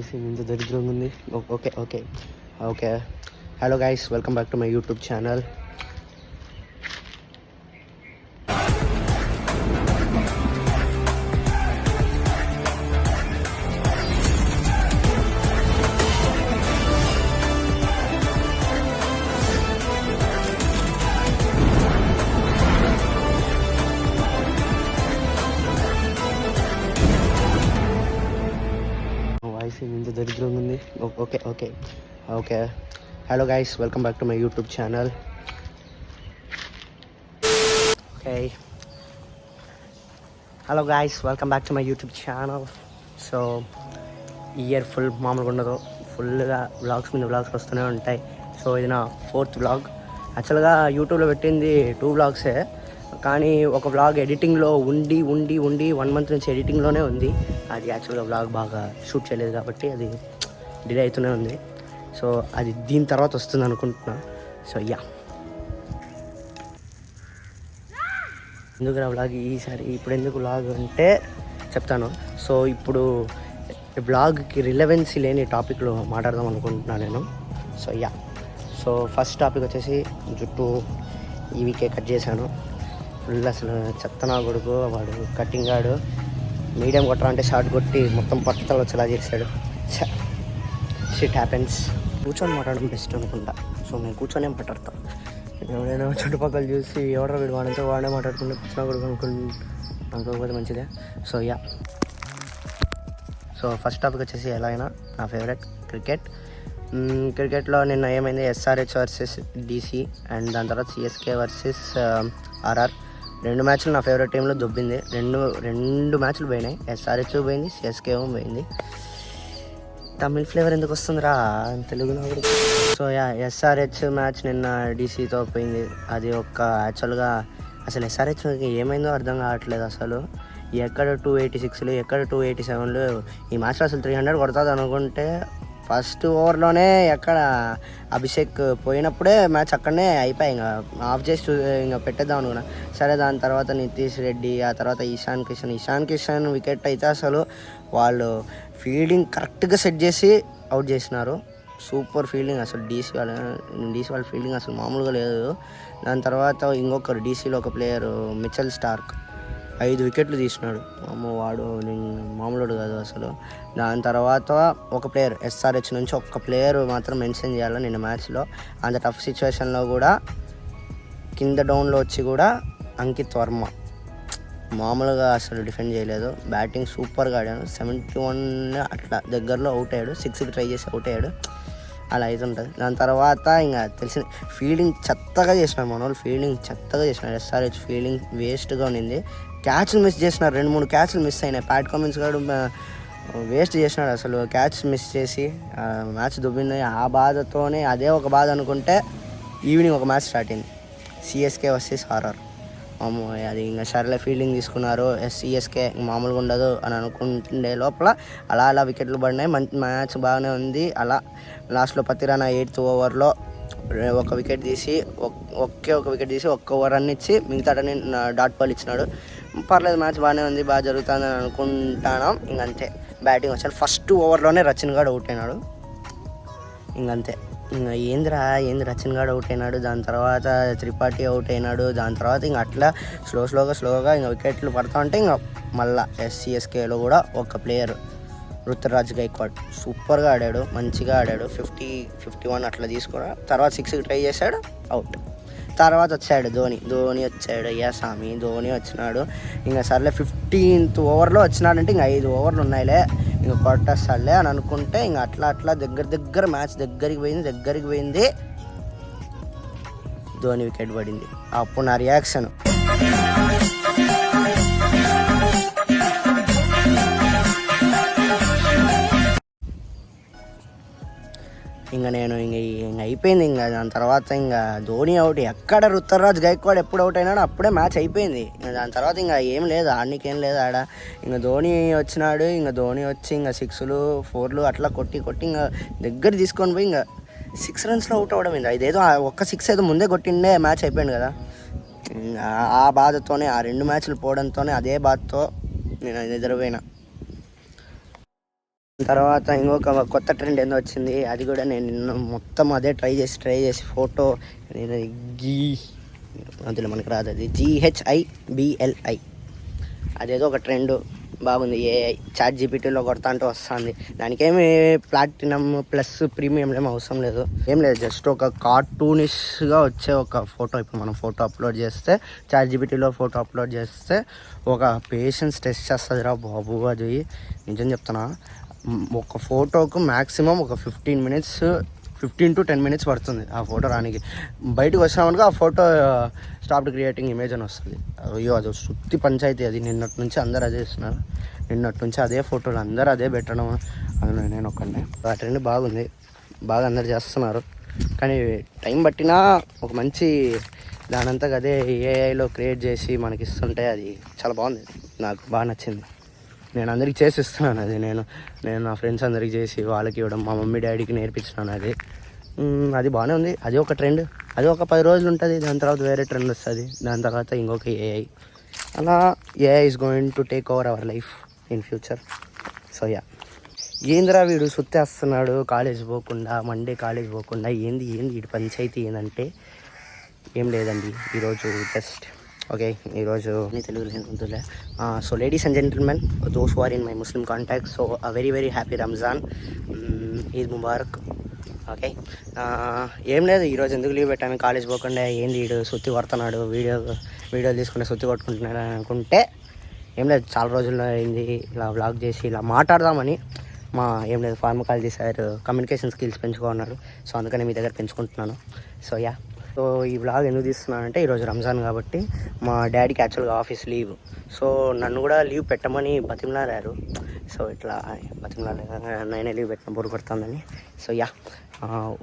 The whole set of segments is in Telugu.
వాయిస్ ఇంత దరిద్రంగా ఉంది. Okay okay okay hello guys, welcome back to my YouTube channel. Voice ఇంత దరిద్రంగా ఉంది. Okay okay okay hello guys, welcome back to my YouTube channel. Okay hello guys, welcome back to my YouTube channel. So year full మామూలుగా ఉండదు, ఫుల్గా వ్లాగ్స్ మీద వ్లాగ్స్ వస్తూనే ఉంటాయి. సో ఇది నా 4th వ్లాగ్. యాక్చువల్గా యూట్యూబ్లో పెట్టింది 2 వ్లాగ్సే, కానీ ఒక వ్లాగ్ ఎడిటింగ్లో ఉండి 1 month నుంచి ఎడిటింగ్లోనే ఉంది. అది యాక్చువల్గా వ్లాగ్ బాగా షూట్ చేయలేదు కాబట్టి అది డిలే అవుతూనే ఉంది. సో అది దీని తర్వాత వస్తుంది అనుకుంటున్నా. సో ఎందుకు వ్లాగ్ ఈసారి ఇప్పుడు ఎందుకు వ్లాగ్ అంటే చెప్తాను. సో ఇప్పుడు వ్లాగ్కి రిలవెన్సీ లేని టాపిక్లో మాట్లాడదాం అనుకుంటున్నాను నేను. సో ఫస్ట్ టాపిక్ వచ్చేసి జుట్టు ఈ వీకే కట్ చేశాను. ఫుల్ అసలు చెత్తనా కొడుకు వాడు, కటింగ్ గాడు. మీడియం కొట్టాలంటే షార్ట్ కొట్టి మొత్తం పట్టుతలు వచ్చేలా చేశాడు. Shit happens. కూర్చొని మాట్లాడడం బెస్ట్ అనుకుంటా. సో నేను కూర్చొని మాట్లాడతాను. ఎవరైనా చుట్టుపక్కల చూసి ఎవరో వీడు వాడంతో వాడే మాట్లాడుకుంటే కూర్చున్నా కొడుకు అనుకోకపోతే మంచిదే. సో ఫస్ట్ టాపిక్ వచ్చేసి ఎలా అయినా నా ఫేవరెట్ క్రికెట్లో నిన్న ఏమైంది, SRH వర్సెస్ DC అండ్ దాని తర్వాత CSK వర్సెస్ RR. 2 మ్యాచ్లు నా ఫేవరెట్ టీంలో దొబ్బింది. రెండు మ్యాచ్లు పోయినాయి. SRH పోయింది, CSK పోయింది. తమిళ్ ఫ్లేవర్ ఎందుకు వస్తుందిరా తెలుగులో కూడా. సో SRH మ్యాచ్ నిన్న DCతో పోయింది. అది యాక్చువల్గా అసలు SRH ఏమైందో అర్థం కావట్లేదు. అసలు ఎక్కడ 286లు, ఎక్కడ 287లు. ఈ మ్యాచ్లో అసలు 300 కొడుతుంది అనుకుంటే ఫస్ట్ ఓవర్లోనే ఎక్కడ అభిషేక్ పోయినప్పుడే మ్యాచ్ అక్కడనే అయిపోయి ఇంకా ఆఫ్ చేసి ఇంకా పెట్టేద్దాం అనుకున్నా. సరే దాని తర్వాత నితీష్ రెడ్డి, ఆ తర్వాత ఇషాన్ కిషన్ వికెట్ అయితే అసలు వాళ్ళు ఫీల్డింగ్ కరెక్ట్గా సెట్ చేసి అవుట్ చేసినారు. సూపర్ ఫీల్డింగ్ అసలు డీసీ వాళ్ళ ఫీల్డింగ్ అసలు మామూలుగా లేదు. దాని తర్వాత ఇంకొకరు DCలో ఒక ప్లేయరు మిచెల్ స్టార్క్ 5 వికెట్లు తీసినాడు. వాడు మామూలుడు కాదు అసలు. దాని తర్వాత ఒక ప్లేయర్ SRH నుంచి ఒక్క ప్లేయర్ మాత్రం మెన్షన్ చేయాలి నిన్న మ్యాచ్లో. అంత టఫ్ సిచ్యువేషన్లో కూడా కింద డౌన్లో వచ్చి కూడా అంకిత్ వర్మ మామూలుగా అసలు డిఫెండ్ చేయలేదు. బ్యాటింగ్ సూపర్గా ఆడాను. 71 అట్లా దగ్గరలో అవుట్ అయ్యాడు. 6కి ట్రై చేసి అవుట్ అయ్యాడు. అలా అవుతుంటుంది. దాని తర్వాత ఇంకా తెలిసింది ఫీల్డింగ్ చెత్తగా చేసినారు. మన వాళ్ళు ఫీల్డింగ్ చెత్తగా చేసినారు. SRH ఫీల్డింగ్ వేస్ట్గా ఉన్నింది. క్యాచ్లు మిస్ చేసినారు. 2-3 క్యాచ్లు మిస్ అయినాయి. ప్యాట్ కమిన్స్ గారు వేస్ట్ చేసినాడు అసలు. క్యాచ్ మిస్ చేసి మ్యాచ్ దుబ్బింది. ఆ బాధతోనే అదే ఒక బాధ అనుకుంటే ఈవినింగ్ ఒక మ్యాచ్ స్టార్ట్ అయింది, CSK వర్సెస్ RR. అది ఇంకా సరేలే ఫీల్డింగ్ తీసుకున్నారు. CSK మామూలుగా ఉండదు అని అనుకుంటుండే లోపల అలా వికెట్లు పడినాయి. మంచి మ్యాచ్ బాగానే ఉంది. అలా లాస్ట్లో పతిరానా 8th ఓవర్లో ఒక వికెట్ తీసి ఒక వికెట్ తీసి ఒక్క ఓవర్ రన్ ఇచ్చి మిగతాటని డాట్ బాల్ ఇచ్చినాడు. పర్లేదు, మ్యాచ్ బాగానే ఉంది, బాగా జరుగుతుందని అనుకుంటాను. ఇంకంతే బ్యాటింగ్ వచ్చాను. ఫస్ట్ ఓవర్లోనే రచిన్ గాడు అవుట్ అయినాడు. ఇంకంతే ఇంకా ఏంది రచిన్ గాడు అవుట్ అయినాడు. దాని తర్వాత త్రిపాఠి అవుట్ అయినాడు. దాని తర్వాత ఇంకా అట్లా స్లోగా ఇంకా వికెట్లు పడతా ఉంటే ఇంకా మళ్ళీ CSKలో కూడా ఒక ప్లేయర్ రుతురాజ్ గైక్వాడ్ సూపర్గా ఆడాడు, మంచిగా ఆడాడు. 50-51 అట్లా తీసుకున్నాడు. తర్వాత 6కి ట్రై చేశాడు, అవుట్. తర్వాత వచ్చాడు ధోని వచ్చాడు. ధోని వచ్చినాడు. ఇంకా సర్లే 15th ఓవర్లో వచ్చినాడంటే ఇంకా 5 ఓవర్లు ఉన్నాయిలే, ఇంకా కొట్టేస్తాడులే అని అనుకుంటే ఇంకా అట్లా దగ్గర మ్యాచ్ దగ్గరికి పోయింది. ధోని వికెట్ పడింది. అప్పుడు నా రియాక్షన్ ఇంకా నేను ఇంక అయిపోయింది. ఇంకా దాని తర్వాత ఇంకా ధోని అవుట్. ఎక్కడ రుతురాజ్ గైక్వాడ్ ఎప్పుడు అవుట్ అయినాడో అప్పుడే మ్యాచ్ అయిపోయింది. ఇంకా దాని తర్వాత ఇంకా ఏం లేదు, ఆడనీకేం లేదు ఆడ. ఇంకా ధోని వచ్చినాడు. ఇంకా ధోని వచ్చి ఇంకా 6లు 4లు అట్లా కొట్టి ఇంకా దగ్గర తీసుకొని పోయి ఇంకా 6 runsలో అవుట్ అవ్వడం. ఇదేదో ఒక్క 6 ఏదో ముందే కొట్టిండే మ్యాచ్ అయిపోయింది కదా. ఆ బాధతోనే, ఆ 2 మ్యాచ్లు పోవడంతోనే అదే బాధతో నేను నిద్రపోయినా. తర్వాత ఇంకొక కొత్త ట్రెండ్ ఏందో వచ్చింది, అది కూడా నేను నిన్న మొత్తం అదే ట్రై చేసి ఫోటో నేను అందులో మనకి రాదు, అది GHIBLI, అదేదో ఒక ట్రెండ్ బాగుంది. ఏఐ చాట్ జీపీటీలో కొడతా అంటూ వస్తుంది. దానికేమి ప్లాటినం ప్లస్ ప్రీమియం ఏమి అవసరం లేదు, ఏం లేదు, జస్ట్ ఒక కార్టూనిష్గా వచ్చే ఒక ఫోటో. ఇప్పుడు మనం ఫోటో అప్లోడ్ చేస్తే చాట్ జీపీటీలో ఫోటో అప్లోడ్ చేస్తే ఒక పేషెన్స్ టెస్ట్ చేస్తుంది రా బాబు. అది నిజం చెప్తున్నా, ఒక ఫోటోకు మ్యాక్సిమం ఒక 15 to 10 minutes పడుతుంది ఆ ఫోటో రానికి. బయటకు వచ్చినామనుకో ఆ ఫోటో స్టాప్డ్ క్రియేటింగ్ ఇమేజ్ అని వస్తుంది. అయ్యో అది సుత్తి పంచాయతీ. అది నిన్నటి నుంచి అందరు అదే ఇస్తున్నారు, నిన్నటి నుంచి అదే ఫోటోలు అందరూ అదే పెట్టడం. అది నేను ఒక్కడే. ఆ ట్రెండ్ బాగుంది, బాగా అందరు చేస్తున్నారు. కానీ టైం పట్టినా ఒక మంచి దానంతా అదే ఏఐలో క్రియేట్ చేసి మనకి ఇస్తుంటే అది చాలా బాగుంది, నాకు బాగా నచ్చింది. నేను అందరికి చేసి ఇస్తున్నాను అది. నేను నా ఫ్రెండ్స్ అందరికి చేసి వాళ్ళకి ఇవ్వడం, మా మమ్మీ డాడీకి నేర్పించినాను అది. అది బాగానే ఉంది. అది ఒక ట్రెండ్, అది ఒక 10 రోజులు ఉంటుంది. దాని తర్వాత వేరే ట్రెండ్ వస్తుంది, దాని తర్వాత ఇంకొక ఏఐ. అలా AI is going to take over our life in future. So yeah, ఏందిరా వీడు సుత్తేస్తున్నాడు కాలేజ్ పోకుండా, మండే కాలేజ్ పోకుండా, ఏంది వీడి పంచాయతీ ఏంటంటే ఏం లేదండి. ఈరోజు జస్ట్ ఓకే, ఈరోజు తెలుగులో ఉంటుందిలే. So ladies and gentlemen, those who are in my Muslim contacts, so very very happy Ramzan, Eid Mubarak. Okay, ఏం లేదు, ఈరోజు ఎందుకు లీవ్ పెట్టాను కాలేజ్ పోకుండా, ఏంది వీడు సుత్తి కొడుతున్నాడు, వీడియోలు తీసుకుంటే సుత్తి కొట్టుకుంటున్నాడు అనుకుంటే ఏం లేదు, చాలా రోజుల్లో అయింది ఇలా వ్లాగ్ చేసి ఇలా మాట్లాడదామని. ఏం లేదు, ఫార్మకాలజీ సార్ కమ్యూనికేషన్ స్కిల్స్ పెంచుకున్నాడు, సో అందుకని మీ దగ్గర పెంచుకుంటున్నాను. సో యా, సో ఈ వ్లాగ్ ఎందుకు తీస్తున్నానంటే ఈరోజు రంజాన్ కాబట్టి మా డాడీకి యాక్చువల్గా ఆఫీస్ లీవ్. సో నన్ను కూడా లీవ్ పెట్టమని బతిమలాడారు. సో ఇట్లా నేనే లీవ్ పెట్టిన బోరు కొడుతుందని. సో యా,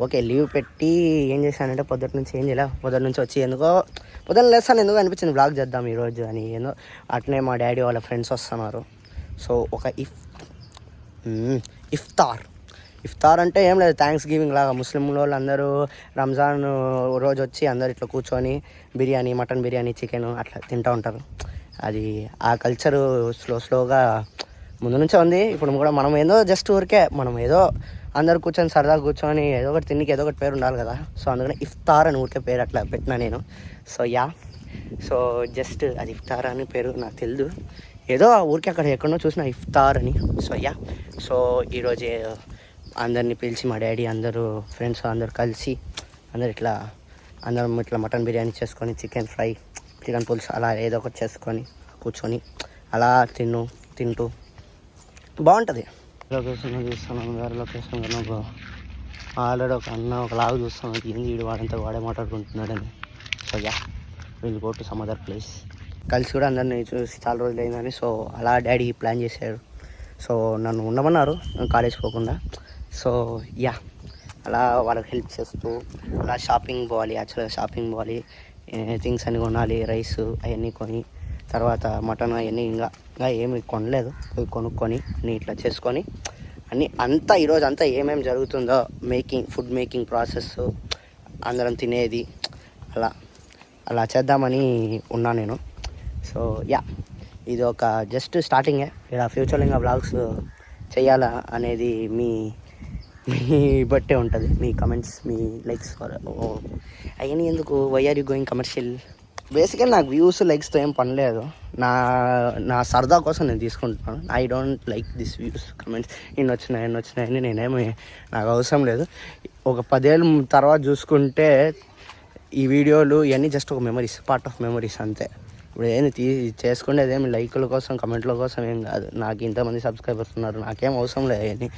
ఓకే, లీవ్ పెట్టి ఏం చేశానంటే పొద్దుటి నుంచి ఏం చేయలే. పొద్దుటి నుంచి వచ్చి పొద్దున్న లేస్తాను, ఎందుకు అనిపించింది వ్లాగ్ చేద్దాం ఈరోజు అని. ఏందో అట్నే మా డాడీ వాళ్ళ ఫ్రెండ్స్ వస్తున్నారు. సో ఒక ఇఫ్తార్ అంటే ఏం లేదు, థ్యాంక్స్ గివింగ్ లాగా. ముస్లిం వాళ్ళు అందరూ రంజాన్ రోజు వచ్చి అందరు ఇట్లా కూర్చొని బిర్యానీ, మటన్ బిర్యానీ, చికెన్ అట్లా తింటూ ఉంటారు. అది ఆ కల్చరు స్లోగా ముందు నుంచే ఉంది. ఇప్పుడు కూడా మనం ఏదో జస్ట్ ఊరికే మనం ఏదో అందరు కూర్చొని సరదాగా కూర్చొని ఏదో ఒకటి తిండికి ఏదో ఒకటి పేరు ఉండాలి కదా. సో అందుకని ఇఫ్తార్ అని ఊరికే పేరు అట్లా పెట్టినా నేను. సో యా, సో జస్ట్ అది ఇఫ్తార్ అని పేరు నాకు తెలియదు, ఏదో ఊరికే అక్కడ ఎక్కడో చూసిన ఇఫ్తార్ అని. సో యా, సో ఈరోజు అందరినీ పిలిచి మా డాడీ అందరూ ఫ్రెండ్స్ అందరు కలిసి అందరం ఇట్లా మటన్ బిర్యానీ చేసుకొని, చికెన్ ఫ్రై, చికెన్ పులుసు అలా ఏదో ఒకటి చేసుకొని కూర్చొని అలా తింటూ బాగుంటుంది. లొకేషన్ చూస్తున్నాను, వేరే లొకేషన్ కన్నా ఆల్రెడీ ఒక అన్న ఒక లాగు చూస్తున్నాను, ఏంది వీడు వాడే మాట్లాడుకుంటున్నాడని. సో యా, వీళ్ళు go to some other place. కలిసి కూడా అందరినీ చూసి చాలా రోజులు అయిందని. సో అలా డాడీ ప్లాన్ చేశారు. సో నన్ను ఉండమన్నారు కాలేజ్ పోకుండా. సో యా, అలా వాళ్ళకి హెల్ప్ చేస్తూ అలా షాపింగ్ పోవాలి, థింగ్స్ అన్నీ కొనాలి, రైస్ అవన్నీ కొని, తర్వాత మటన్ అవన్నీ ఇంకా ఏమి కొనలేదు, పోయి కొనుక్కొని అన్నీ ఇట్లా చేసుకొని అన్నీ అంతా ఈరోజు అంతా ఏమేమి జరుగుతుందో ఫుడ్ మేకింగ్ ప్రాసెస్, అందరం తినేది అలా చేద్దామని ఉన్నా నేను. సో యా, ఇది ఒక జస్ట్ స్టార్టింగే. ఇలా ఫ్యూచర్లో ఇంకా వ్లాగ్స్ చేయాలా అనేది మీ బట్టే ఉంటుంది, మీ కమెంట్స్, మీ లైక్స్ అవన్నీ ఎందుకు. Why are you going commercial? Basically నాకు వ్యూస్ లైక్స్తో ఏం పని లేదు, నా సరదా కోసం నేను తీసుకుంటున్నాను. I don't like this views, comments ఇన్ని వచ్చినాయని నేనేమి నాకు అవసరం లేదు. ఒక 10 ఏళ్ళ తర్వాత చూసుకుంటే ఈ వీడియోలు ఇవన్నీ జస్ట్ ఒక మెమరీస్, పార్ట్ ఆఫ్ మెమరీస్ అంతే. ఇప్పుడు ఏంది చేసుకునేది ఏమి లైకుల కోసం, కమెంట్ల కోసం ఏం కాదు. నాకు ఇంతమంది సబ్స్క్రైబర్స్ ఉన్నారు, నాకేం అవసరం లేదు అవన్నీ.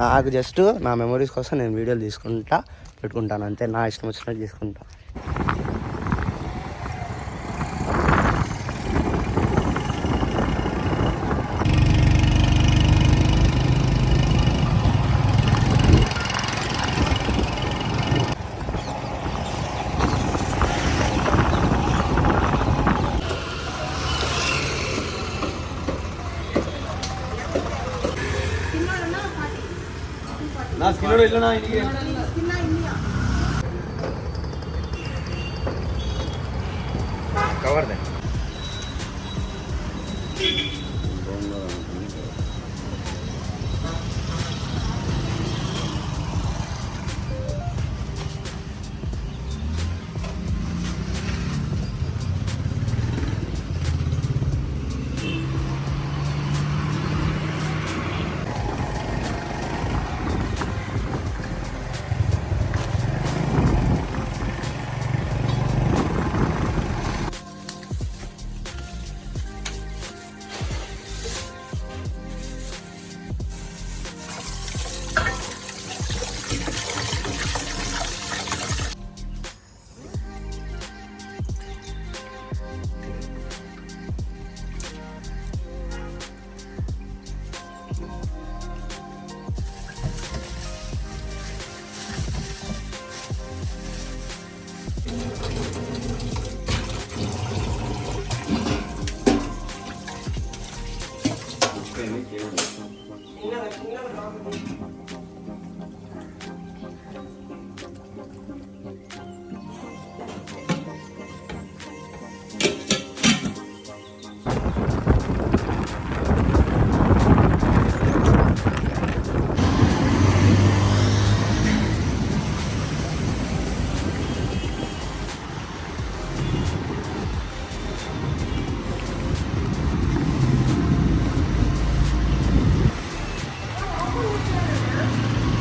నాకు జస్ట్ నా మెమరీస్ కోసం నేను వీడియోలు పెట్టుకుంటాను అంతే, నా ఇష్టం వచ్చినట్టు తీసుకుంటా. ಕವರ್ದೆ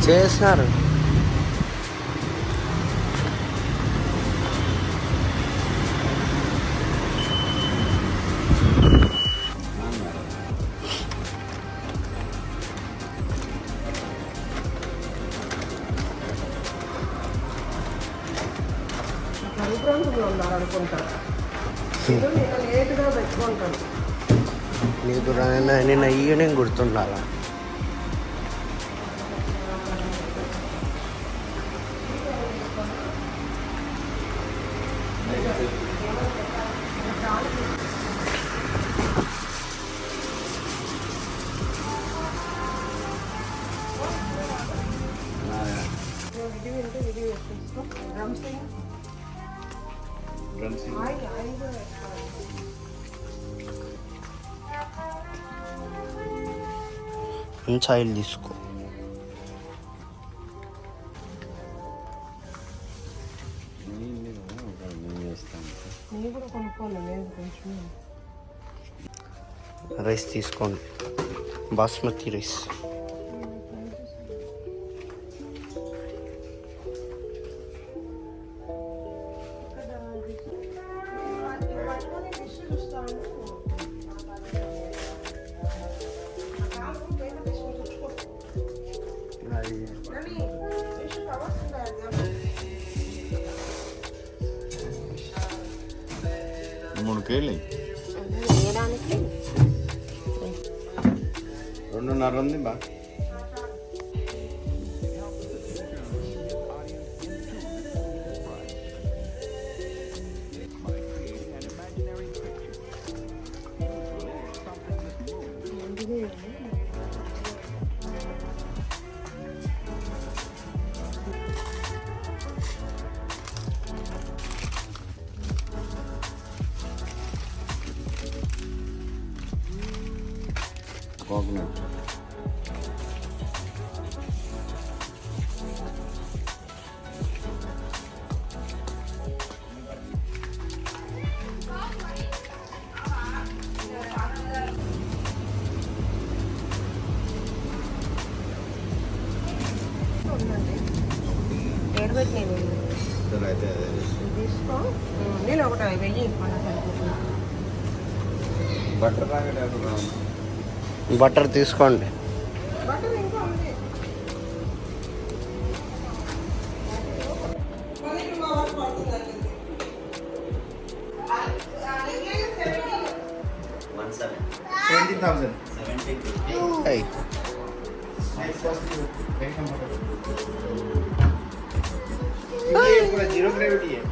చేస్తున్నారు. నీకు నిన్న ఈవినింగ్ గుర్తుండాలా? మంచి ఆయిల్ తీసుకో. రైస్ తీసుకోండి, బాస్మతి రైస్. మూడు కేళ్ళు 2.5 ఉంది బా. కోకోనట్ అయితే తీసుకో. నేను ఒకటి వెయ్యి బటర్ బటర్ తీసుకోండి. బటర్ ఇంకా ఉంది. Hey. जीरो ग्रेविटी है.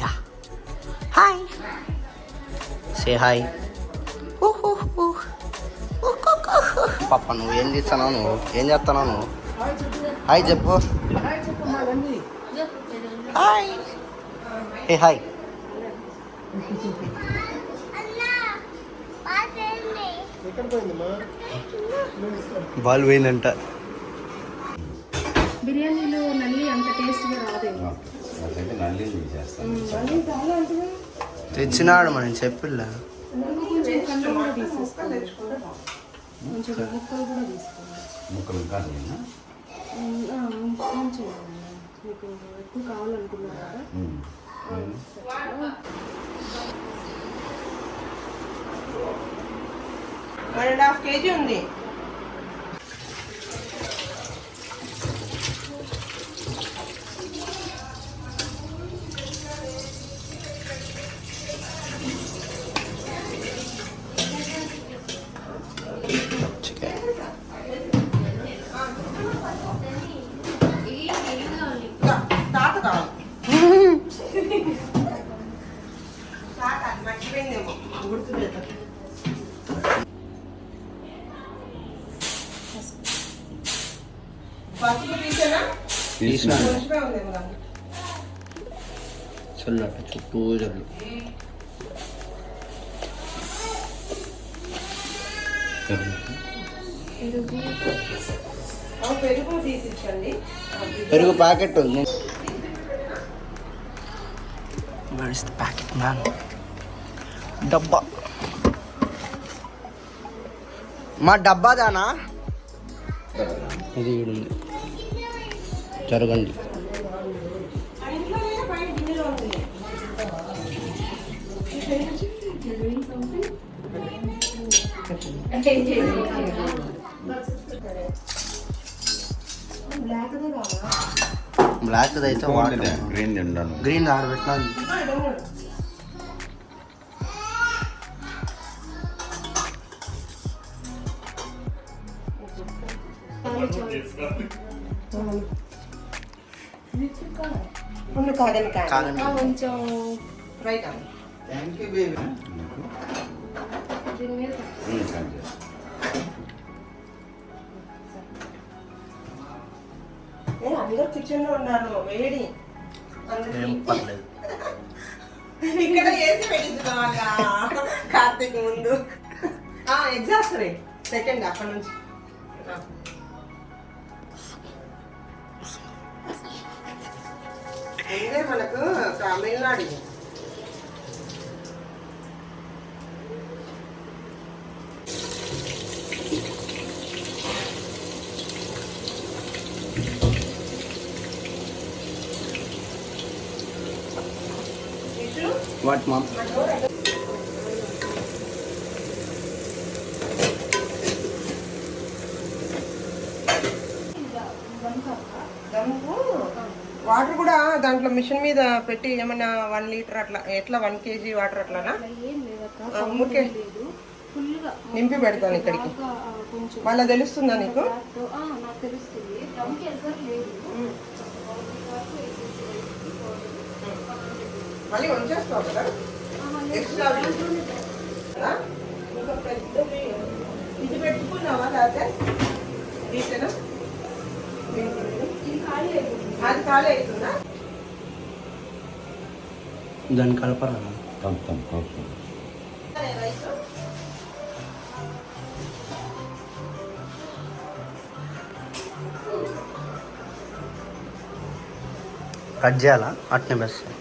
Yeah. Hi. Say hi. పాప నువ్వు ఏం చేస్తున్నావు? నువ్వు ఏం చేస్తున్నావు? నువ్వు హాయ్ చెప్పు. హాయ్. ఏ హాయ్. బాల్ పోయిందంట. బిర్యానీలో నల్లి అంత టేస్ట్గా రాదేమో. తెచ్చినాడు మనం చెప్పిల్లా. కొంచెం కళ్ళు కూడా తీసేసుకోండి, కొంచెం ముక్కలు కూడా తీసుకోండి. ముక్కలు కాదు కొంచెం మీకు ఎక్కువ కావాలనుకున్నారు కదా. 1.5 kg ఉంది. తాత కావాలి. అయిపోయిందేమో గుర్తులేదు. పసుపు తీసేనా? తీసిన మంచిగా ఉందేమో దాన్ని. చల్లట చుట్టూ జల్లు. పెరుగు తీసిచ్చండి. పెరుగు ప్యాకెట్ ఉంది. ప్యాకెట్ మ్యాన్ డబ్బా మా డబ్బా దానా ఇది ఉంది. జరగండి. ఇంట్లో లేదా బయట గిన్నెలో ఉంది. బ్లాక్ అయితే వాటర్ గ్రీన్ తింటాను. గ్రీన్ ఆడబెట్టినా ముందు కాదని కాదండి. కొంచెం ఫ్రై కాదు. Thank you baby. దీని మీద అందరూ కిచెన్ లో ఉన్నారు, వేడి అందుకే. ఏం పర్లేదు. ఇక్కడ ఏసీ పెట్టించుకోవాలా కార్తీక్ ముందు. ఎగ్జాస్ట్ రే సెకండ్ అక్కడ నుంచి. ఇదే మనకు తమిళనాడు. What mom? దమ్కు వాటర్ కూడా దాంట్లో మిషన్ మీద పెట్టి ఏమన్నా 1 లీటర్ అట్లా ఎట్లా 1 kg వాటర్ అట్లానా ఏం లేదక్క, ఓకే లేదు ఫుల్గా నింపి పెడతాను ఇక్కడికి. కొంచెం మళ్ళీ తెలుస్తుందా నీకు? నాకు తెలుస్తుంది. దమ్కి ఎసరు లేదు. మళ్ళీ వంచేస్తావు కదా ఎక్స్ట్రా ఇంకా పెద్ద ఇది పెట్టుకున్నావా లేకపోతే దీంట్లో ఇది ఖాళీ అయిపోతుంది. అది ఖాళీ అవుతుందా? దాన్ని కలపరా? రైస్ కట్ చేయాలా అట్నే బెస్ట్.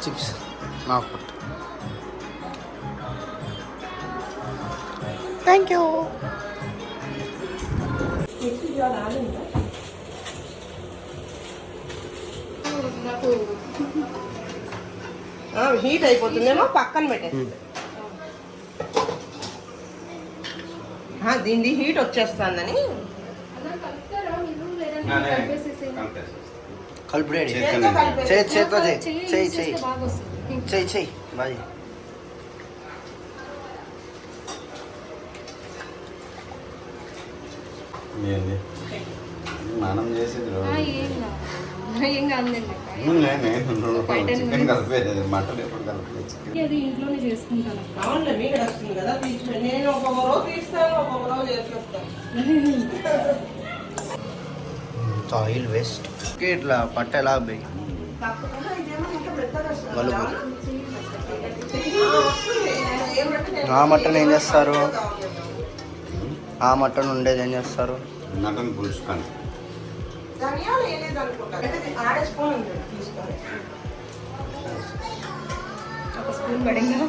చిప్స్ నాకు థ్యాంక్ యూ. నాకు హీట్ అయిపోతుందేమో పక్కన పెట్టేసి. దీన్ని హీట్ వచ్చేస్తుందని అలా కలుపుతారా మీరు, లేదంటే కలిపేసేసేనా? కలుపు రెడీ. చేత్తో కలిపేసి. చేత్తో చెయ్యి చెయ్యి use చెయ్యి చేస్తే బాగా వస్తుంది. చెయ్యి చెయ్యి బాయ్. ఏంది మనం చేసేది ఏం కాదండి. చికెన్ కలిపేది మటన్ ఎప్పుడు కలిపేది. అది ఇంట్లోనే చేసుకుంటాను. అవునులే మీకు వస్తుంది కదా తీసుకుని. నేను ఒక్కొక్క రోజు తీస్తాను, ఒక్కొక్క రోజు చేసుకొస్తాను. Oil waste. ఇట్లా పట్టేలా పోయి తప్పకుండా ఇదేమో ఇంకా పెద్దగా వస్తుంది. గలుపు. వస్తుంది. ఏం పెట్టి నేను ఆ మటన్ ఏం చేస్తారు? ఆ మటన్ ఉండేది ఏం చేస్తారు? మటన్ పులుసు కానీ ధనియాలు వేయలేదు అనుకుంటా. అంటే ఆడే స్పూన్ ఉంది తీసుకొని. ఒక స్పూన్ పడిందా?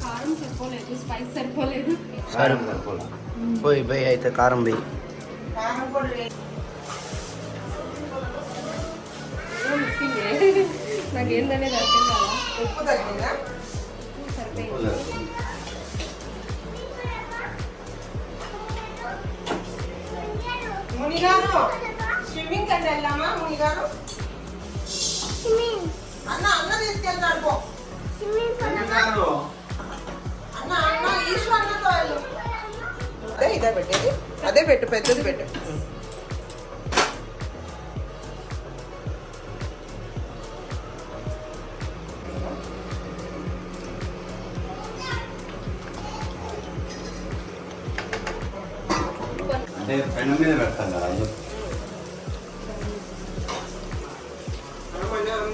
కారం సరిపోలేదు, స్పైస్ సరిపోలేదు. సరే పోయి పోయి అయితే కారం పోయి. కారం పొడి వేసి నాకేందనేది అర్థం కాదా. ఉప్పు తగ్గిందా? సరిపోయింది. మునిగారు స్విమ్మింగ్ కంటే వెళ్ళామా? మునిగారు అన్న అన్న తీసుకెళ్తాడు పో. అన్న అన్న ఈశ్వర్ అన్నతో వెళ్ళు. ఇదే పెట్టేది అదే పెట్టు పెద్దది పెట్టు అంటే పెనం మీద పెడతాం కదా అది.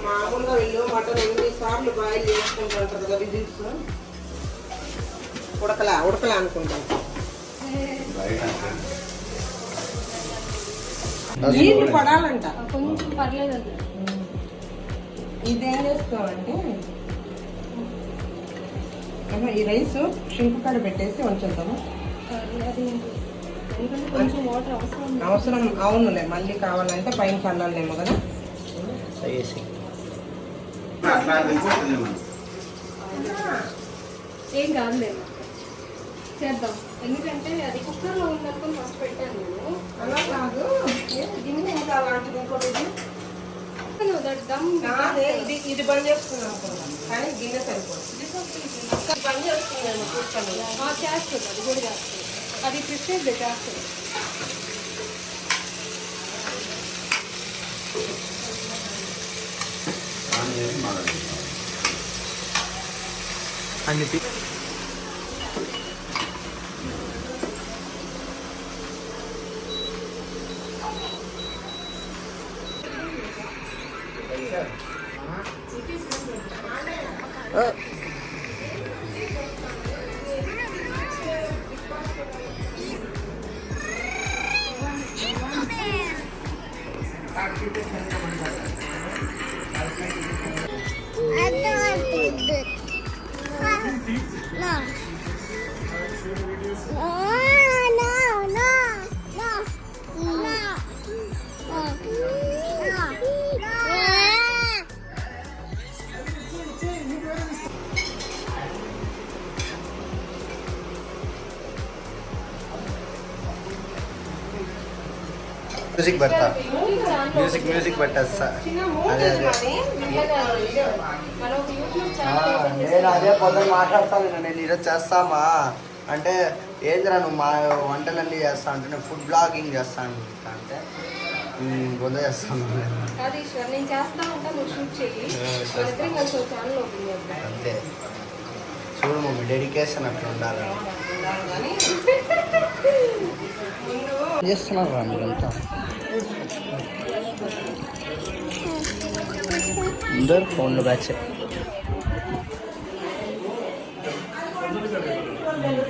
మామూలుగా వీళ్ళు మటన్ 8 సార్లు బాయిల్ చేసుకుంటారు కదా విజిల్స్ ఉడకలా అనుకుంటాను బయట నీళ్ళు పడాలంట కొంచెం పర్లేదు అది. ఇదేం చేస్తామంటే ఈ రైస్ షింకు కాడ పెట్టేసి ఉంచుతాము అది ఎందుకంటే కొంచెం వాటర్ అవసరం అవునులే మళ్ళీ కావాలంటే పైన చల్లాలేమో కదా వేసి అట్లా తెలిసిపోతుంది మనం. ఏం కాదులేదు చేద్దాం. ఎందుకంటే అది కుక్కర్లో ఉందనుకుని ఫస్ట్ పెట్టాను నేను. అలా కాదు గిన్నె ఇంకా అలాంటిది ఇంకోటి నువ్వు దమ్ ఇది బంద్ చేసుకున్నాం అనుకున్నాం కానీ గిన్నె సరిపోతుంది బంద్ చేసుకున్నాను కూర్చొని చేస్తుంది, అది కూడా చేస్తుంది. అది ప్రిపేర్ చేస్తుంది. ఆన్ చేసి మాట్లాడుతాం. అన్ని మ్యూజిక్ పెడతా మ్యూజిక్ పెట్టేస్తా అదే మనం ఒక యూట్యూబ్ ఆ, ఛానల్ నేను అదే పొద్దున మాట్లాడతాను నేను ఈరోజు చేస్తామా అంటే ఏంద్రా నువ్వు మా వంటలన్నీ చేస్తా అంటే నేను ఫుడ్ బ్లాగింగ్ చేస్తాను అంటే పొద్దు చేస్తాను కాదు ఈశ్వర్, నేను చేస్తా ఉంటా, నువ్వు షూట్ చెయ్యి. మన ఇద్దరం కలిసి ఒక ఛానల్ ఓపెన్ చేద్దాం. అంతే చూడు మమ్మీ డెడికేషన్ అట్లా ఉండాలి చేస్తున్నారు రా మీరంతా అందరు ఫోన్లో బ్యాచ్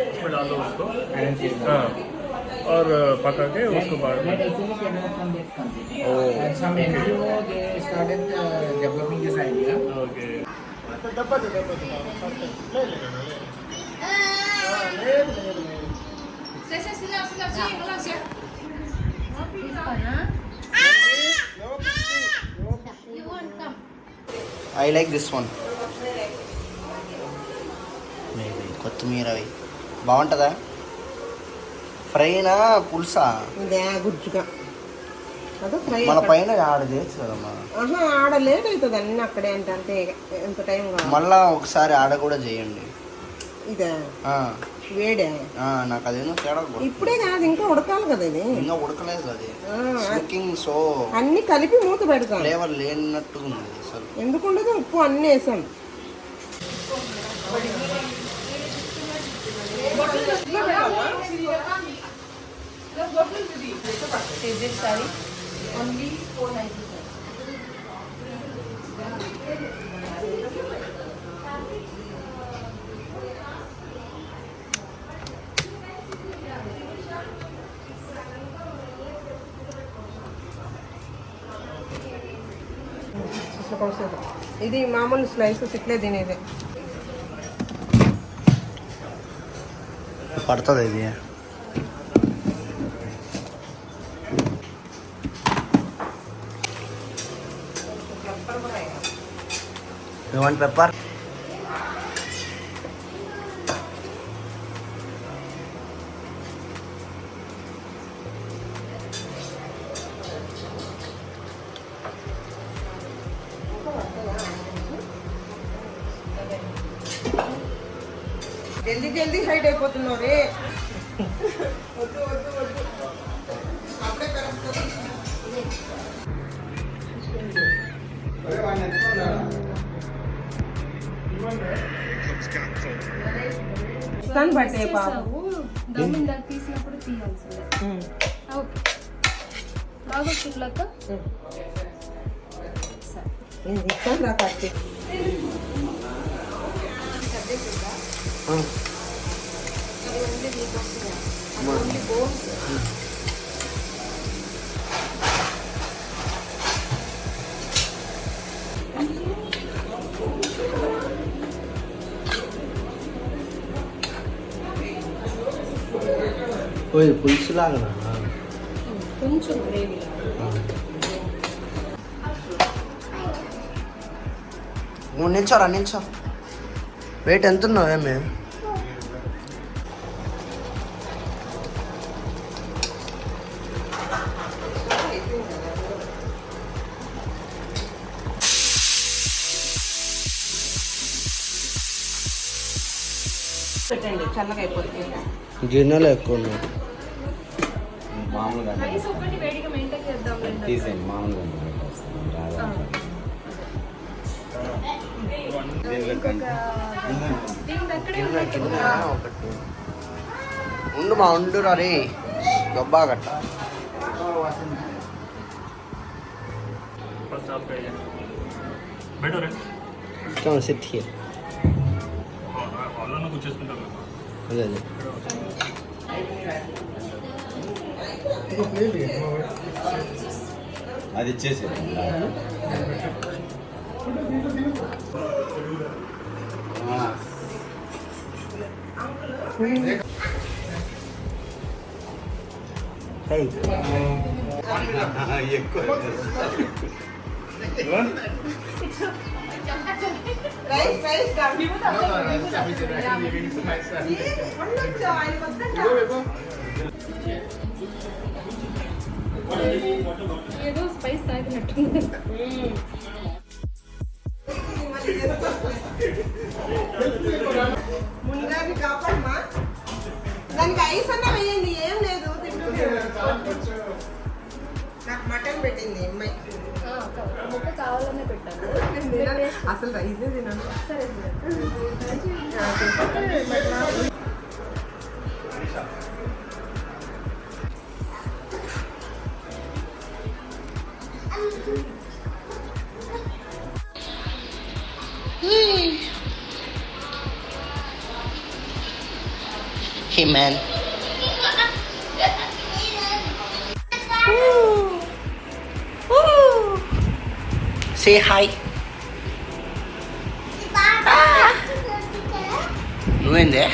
उसमें डाल दो उसको हाँ और पका के उसको बाद में Some NGO they started developing this idea. Okay I like this one maybe కొత్తిమీర అవి బాగుంటుందా ఫ్రైనా పులుసా ఇదే గుజ్జుగా అదే ఫ్రై మన పైన ఆడ చేయొచ్చు కదమ్మా ఆడ లేట్ అవుతుంది అన్నీ అక్కడే అంటే అంతే ఎంత టైం కావాలి మళ్ళా ఒకసారి ఆడ కూడా చేయండి ఇదే ఆ, వేడే ఆ, నాకు అదేనో తేడా కొడుతుంది. ఇప్పుడే కాదు ఇంకా ఉడకాలి కదా ఇది ఇంకా ఉడకలేదు అది ఆ, కుకింగ్ సో అన్ని కలిపి మూత పెడతాం ఫ్లేవర్ లేనట్టుగా ఉంది అసలు ఎందుకు ఉండదు ఉప్పు అన్నీ వేసాం ఇది మామూలు స్లైసెస్ ఇట్లే తినేదే పడుతుంది ఇది యూ వాంట్ పెప్పర్ జల్దీ జల్దీ హైట్ అయిపోతున్నావు రే వద్దు వద్దు వద్దు అప్పుడే పెరుగుతుంది. ఇస్తాను బట్టే పాప దమ్ ఇందాక తీసినప్పుడు తీయాల్సిందే. ఓకే బాగా వచ్చిండ్లక్క. సరే ఇస్తాను రా కట్టి ఓ ఇది పులుసు లాగా కొంచెం గ్రేవీ నిల్చోరా నిల్చో. వెయిట్ ఎంత ఉన్నావు ఏమి? పెట్టండి చల్లగా అయిపోతుంది. గిన్నెలు ఎక్కువ ఉన్నాయి. మామూలుగా రైస్ ఒకటి వేడిగా మెయింటైన్ చేద్దాం. తీసేయండి మామూలుగా దీని దగ్గరే ఒకటి ఉండు మా ఉండురా రే గబ్బా గట్ట. फर्स्ट आप करिए बैठो रे సిట్ హియర్. వాళ్ళను కూర్చేసుకుంటారు అదే అదే అది ఇచ్చేసి హే ఎక్కువ రైస్ రైస్ కాదు. ఉండొచ్చు, ఆయన వద్దంట. ఏదో స్పైస్ తాగినట్టుంది. ముందాన్ని కాపాడమా. దానికి ఐస్ అన్నా వేయండి, ఏం లేదు తింటుంది. నాకు మటన్ పెట్టింది అమ్మాయి. ముక్క కావాలనే పెట్టాను. అసలు రైసే తినాను. సరే Hey man. Say hi. నువ్వేందే?